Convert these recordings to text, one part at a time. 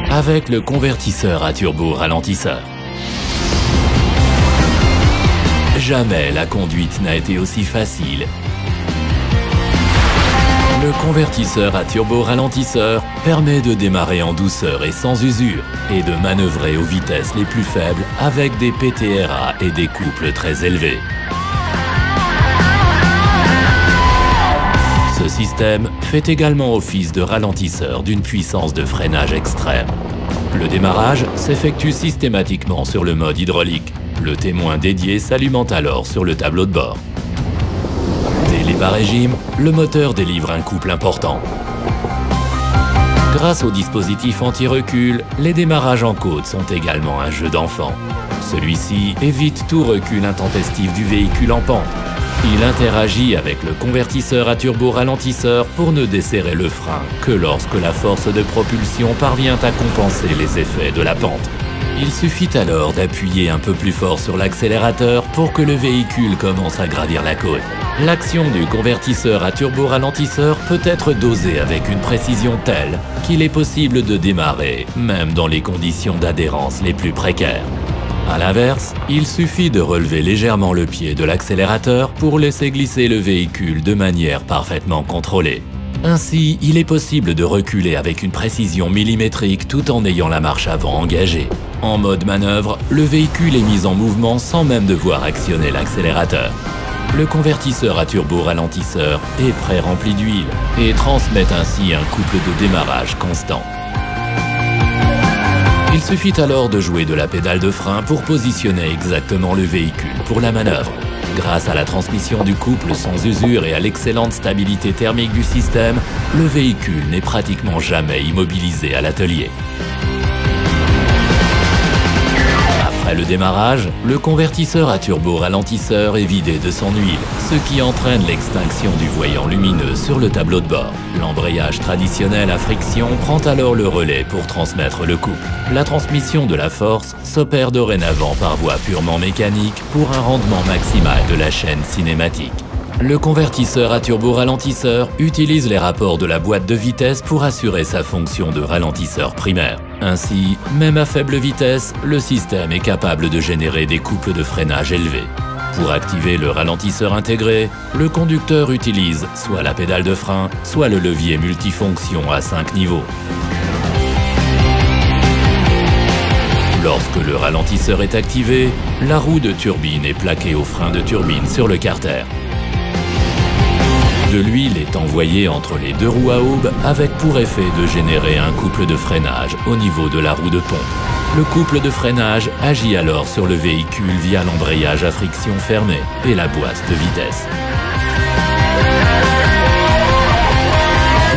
Avec le convertisseur à turbo ralentisseur. Jamais la conduite n'a été aussi facile. Le convertisseur à turbo ralentisseur permet de démarrer en douceur et sans usure et de manœuvrer aux vitesses les plus faibles avec des PTRA et des couples très élevés. Ce système fait également office de ralentisseur d'une puissance de freinage extrême. Le démarrage s'effectue systématiquement sur le mode hydraulique, le témoin dédié s'allumant alors sur le tableau de bord. Dès les bas régimes, le moteur délivre un couple important. Grâce au dispositif anti-recul, les démarrages en côte sont également un jeu d'enfant. Celui-ci évite tout recul intempestif du véhicule en pente. Il interagit avec le convertisseur à turbo ralentisseur pour ne desserrer le frein que lorsque la force de propulsion parvient à compenser les effets de la pente. Il suffit alors d'appuyer un peu plus fort sur l'accélérateur pour que le véhicule commence à gravir la côte. L'action du convertisseur à turbo ralentisseur peut être dosée avec une précision telle qu'il est possible de démarrer, même dans les conditions d'adhérence les plus précaires. A l'inverse, il suffit de relever légèrement le pied de l'accélérateur pour laisser glisser le véhicule de manière parfaitement contrôlée. Ainsi, il est possible de reculer avec une précision millimétrique tout en ayant la marche avant engagée. En mode manœuvre, le véhicule est mis en mouvement sans même devoir actionner l'accélérateur. Le convertisseur à turbo ralentisseur est pré-rempli d'huile et transmet ainsi un couple de démarrage constant. Il suffit alors de jouer de la pédale de frein pour positionner exactement le véhicule pour la manœuvre. Grâce à la transmission du couple sans usure et à l'excellente stabilité thermique du système, le véhicule n'est pratiquement jamais immobilisé à l'atelier. Après le démarrage, le convertisseur à turbo ralentisseur est vidé de son huile, ce qui entraîne l'extinction du voyant lumineux sur le tableau de bord. L'embrayage traditionnel à friction prend alors le relais pour transmettre le couple. La transmission de la force s'opère dorénavant par voie purement mécanique pour un rendement maximal de la chaîne cinématique. Le convertisseur à turbo ralentisseur utilise les rapports de la boîte de vitesse pour assurer sa fonction de ralentisseur primaire. Ainsi, même à faible vitesse, le système est capable de générer des couples de freinage élevés. Pour activer le ralentisseur intégré, le conducteur utilise soit la pédale de frein, soit le levier multifonction à 5 niveaux. Lorsque le ralentisseur est activé, la roue de turbine est plaquée au frein de turbine sur le carter. De l'huile est envoyée entre les deux roues à aube avec pour effet de générer un couple de freinage au niveau de la roue de pompe. Le couple de freinage agit alors sur le véhicule via l'embrayage à friction fermée et la boîte de vitesse.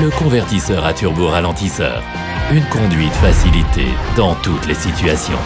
Le convertisseur à turbo ralentisseur. Une conduite facilitée dans toutes les situations.